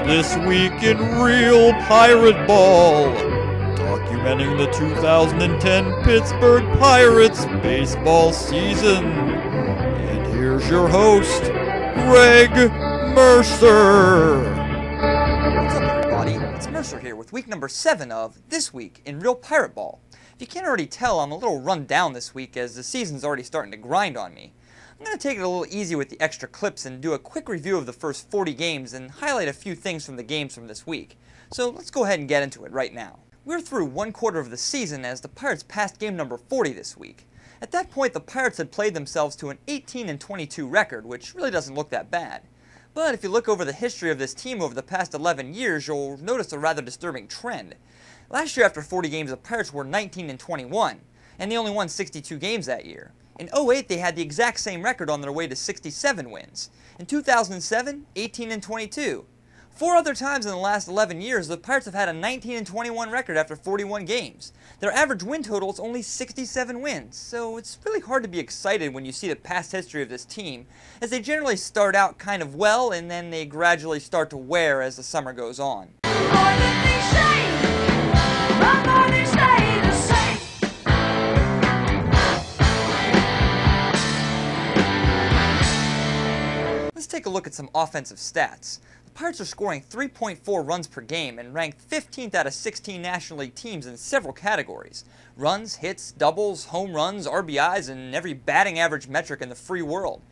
This Week in Real Pirateball, documenting the 2010 Pittsburgh Pirates baseball season. And here's your host, Greg Mercer. What's up, everybody? It's Mercer here with week number 7 of This Week in Real Pirateball. If you can't already tell, I'm a little run down this week as the season's already starting to grind on me. I'm going to take it a little easy with the extra clips and do a quick review of the first 40 games and highlight a few things from the games from this week. So let's go ahead and get into it right now. We're through one quarter of the season as the Pirates passed game number 40 this week. At that point, the Pirates had played themselves to an 18-22 record, which really doesn't look that bad. But if you look over the history of this team over the past 11 years, you'll notice a rather disturbing trend. Last year, after 40 games, the Pirates were 19-21, and they only won 62 games that year. In 2008, they had the exact same record on their way to 67 wins. In 2007, 18-22. 4 other times in the last 11 years, the Pirates have had a 19-21 record after 41 games. Their average win total is only 67 wins, so it's really hard to be excited when you see the past history of this team, as they generally start out kind of well, and then they gradually start to wear as the summer goes on. Let's take a look at some offensive stats. The Pirates are scoring 3.4 runs per game and ranked 15th out of 16 National League teams in several categories: runs, hits, doubles, home runs, RBIs, and every batting average metric in the free world.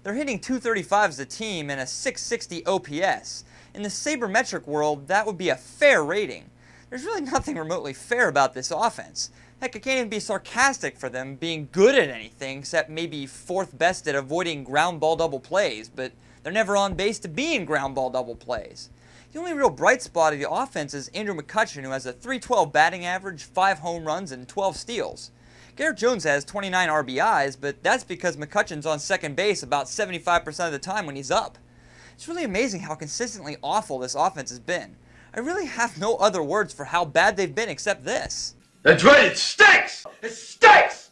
They're hitting .235 as a team and a .660 OPS. In the sabermetric world, that would be a fair rating. There's really nothing remotely fair about this offense. Heck, it can't even be sarcastic for them being good at anything except maybe 4th best at avoiding ground ball double plays, but they're never on base to be in ground ball double plays. The only real bright spot of the offense is Andrew McCutchen, who has a .312 batting average, 5 home runs, and 12 steals. Garrett Jones has 29 RBIs, but that's because McCutchen's on second base about 75% of the time when he's up. It's really amazing how consistently awful this offense has been. I really have no other words for how bad they've been except this. That's right, it stinks! It stinks!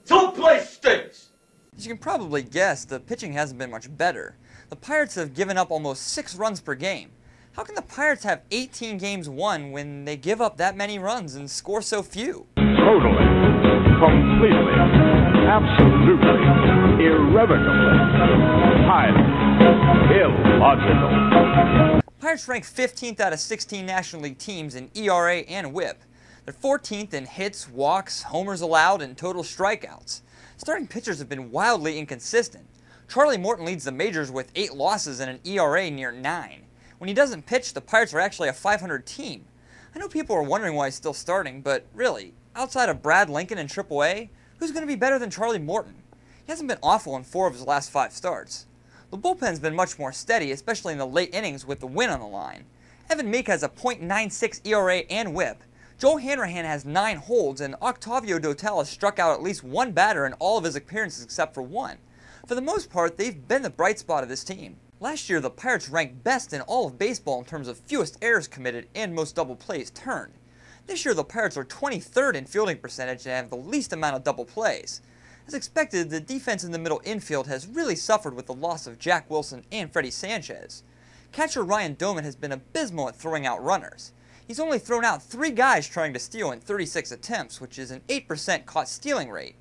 This whole place stinks! As you can probably guess, the pitching hasn't been much better. The Pirates have given up almost 6 runs per game. How can the Pirates have 18 games won when they give up that many runs and score so few? Totally, completely, absolutely, irrevocably, highly illogical. Pirates rank 15th out of 16 National League teams in ERA and WHIP. They're 14th in hits, walks, homers allowed, and total strikeouts. Starting pitchers have been wildly inconsistent. Charlie Morton leads the majors with 8 losses and an ERA near 9. When he doesn't pitch, the Pirates are actually a .500 team. I know people are wondering why he's still starting, but really, outside of Brad Lincoln in AAA, who's going to be better than Charlie Morton? He hasn't been awful in 4 of his last 5 starts. The bullpen's been much more steady, especially in the late innings with the win on the line. Evan Meek has a .96 ERA and WHIP. Joel Hanrahan has 9 holds, and Octavio Dotel has struck out at least 1 batter in all of his appearances except for 1. For the most part, they've been the bright spot of this team. Last year, the Pirates ranked best in all of baseball in terms of fewest errors committed and most double plays turned. This year, the Pirates are 23rd in fielding percentage and have the least amount of double plays. As expected, the defense in the middle infield has really suffered with the loss of Jack Wilson and Freddie Sanchez. Catcher Ryan Doman has been abysmal at throwing out runners. He's only thrown out 3 guys trying to steal in 36 attempts, which is an 8% caught stealing rate.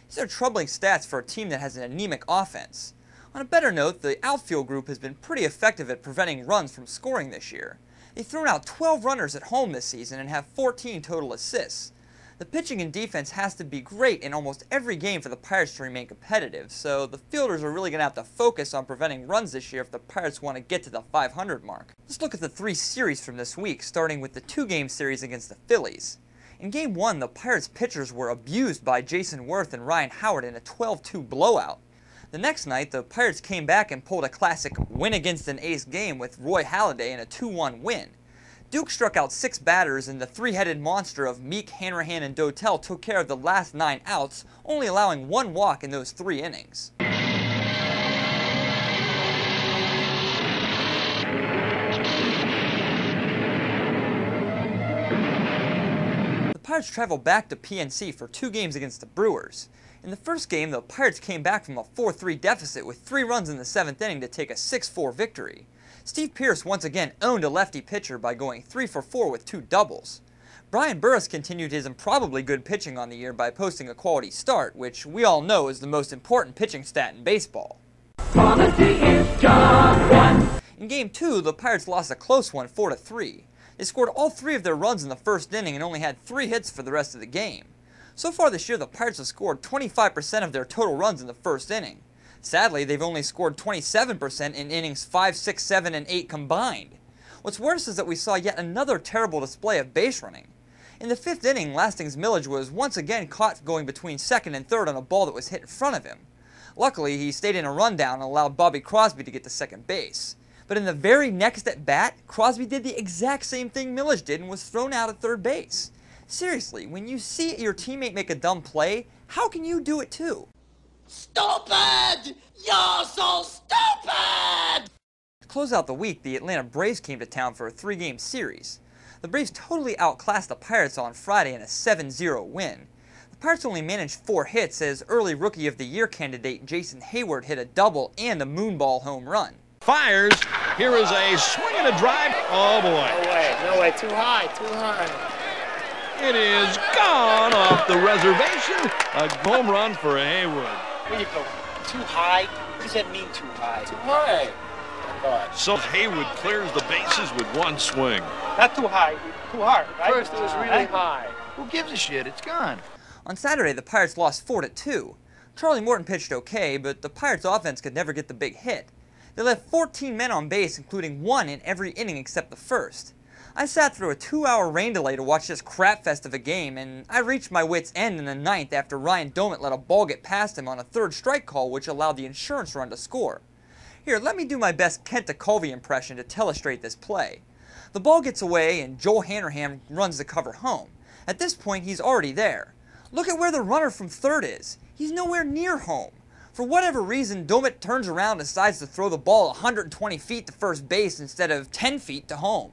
These are troubling stats for a team that has an anemic offense. On a better note, the outfield group has been pretty effective at preventing runs from scoring this year. They've thrown out 12 runners at home this season and have 14 total assists. The pitching and defense has to be great in almost every game for the Pirates to remain competitive, so the fielders are really going to have to focus on preventing runs this year if the Pirates want to get to the .500 mark. Let's look at the 3 series from this week, starting with the 2-game series against the Phillies. In Game 1, the Pirates pitchers were abused by Jason Worth and Ryan Howard in a 12-2 blowout. The next night, the Pirates came back and pulled a classic win against an ace game with Roy Halladay in a 2-1 win. Duke struck out 6 batters, and the 3-headed monster of Meek, Hanrahan, and Dotel took care of the last 9 outs, only allowing 1 walk in those 3 innings. The Pirates traveled back to PNC for 2 games against the Brewers. In the first game, the Pirates came back from a 4-3 deficit with 3 runs in the 7th inning to take a 6-4 victory. Steve Pearce once again owned a lefty pitcher by going 3 for 4 with 2 doubles. Brian Burris continued his improbably good pitching on the year by posting a quality start, which we all know is the most important pitching stat in baseball. Quality is job one. In Game 2, the Pirates lost a close one 4-3. They scored all 3 of their runs in the first inning and only had 3 hits for the rest of the game. So far this year, the Pirates have scored 25% of their total runs in the first inning. Sadly, they've only scored 27% in innings 5, 6, 7, and 8 combined. What's worse is that we saw yet another terrible display of base running. In the 5th inning, Lasting's Millage was once again caught going between second and third on a ball that was hit in front of him. Luckily, he stayed in a rundown and allowed Bobby Crosby to get to second base. But in the very next at-bat, Crosby did the exact same thing Millage did and was thrown out at third base. Seriously, when you see your teammate make a dumb play, how can you do it too? Stupid! You're so stupid! To close out the week, the Atlanta Braves came to town for a 3-game series. The Braves totally outclassed the Pirates on Friday in a 7-0 win. The Pirates only managed 4 hits as early Rookie of the Year candidate Jason Hayward hit a double and a moonball home run. Fires. Here is a swing and a drive. Oh boy. No way, too high, too high. It is gone off the reservation. A home run for Hayward. Where you go? Too high? What does that mean, too high? Too high. So Hayward clears the bases with one swing. Not too high, too hard, right? First it was really high. Who gives a shit? It's gone. On Saturday, the Pirates lost 4-2. Charlie Morton pitched okay, but the Pirates' offense could never get the big hit. They left 14 men on base, including 1 in every inning except the first. I sat through a 2-hour rain delay to watch this crapfest of a game, and I reached my wit's end in the 9th after Ryan Domit let a ball get past him on a 3rd strike call, which allowed the insurance run to score. Here, let me do my best Kent DeColvey impression to illustrate this play. The ball gets away, and Joel Hanrahan runs the cover home. At this point, he's already there. Look at where the runner from third is. He's nowhere near home. For whatever reason, Domit turns around and decides to throw the ball 120 feet to first base instead of 10 feet to home.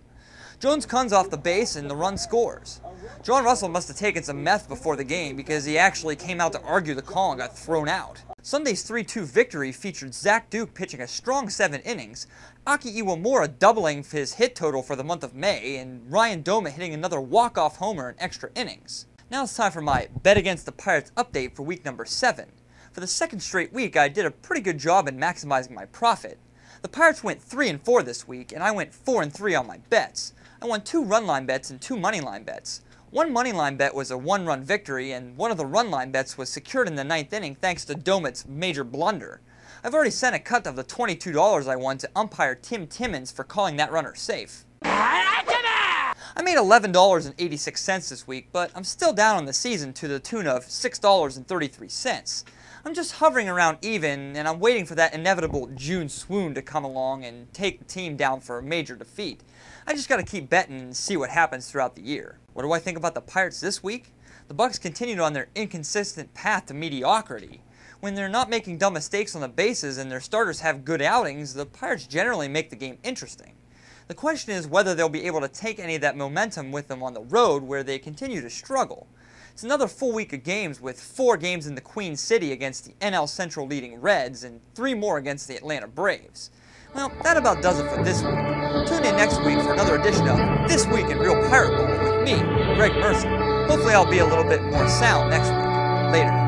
Jones comes off the base and the run scores. John Russell must have taken some meth before the game because he actually came out to argue the call and got thrown out. Sunday's 3-2 victory featured Zach Duke pitching a strong 7 innings, Aki Iwamura doubling his hit total for the month of May, and Ryan Domit hitting another walk-off homer in extra innings. Now it's time for my Bet Against the Pirates update for week number 7. For the 2nd straight week, I did a pretty good job in maximizing my profit. The Pirates went 3-4 this week, and I went 4-3 on my bets. I won 2 run-line bets and 2 money-line bets. One money-line bet was a 1-run victory, and one of the run-line bets was secured in the 9th inning thanks to Domit's major blunder. I've already sent a cut of the $22 I won to umpire Tim Timmons for calling that runner safe. I made $11.86 this week, but I'm still down on the season to the tune of $6.33. I'm just hovering around even, and I'm waiting for that inevitable June swoon to come along and take the team down for a major defeat. I just gotta keep betting and see what happens throughout the year. What do I think about the Pirates this week? The Bucks continued on their inconsistent path to mediocrity. When they're not making dumb mistakes on the bases and their starters have good outings, the Pirates generally make the game interesting. The question is whether they'll be able to take any of that momentum with them on the road where they continue to struggle. It's another full week of games with 4 games in the Queen City against the NL Central leading Reds and 3 more against the Atlanta Braves. Well, that about does it for this week. Tune in next week for another edition of This Week in Real Pirateball with me, Greg Mercer. Hopefully I'll be a little bit more sound next week. Later.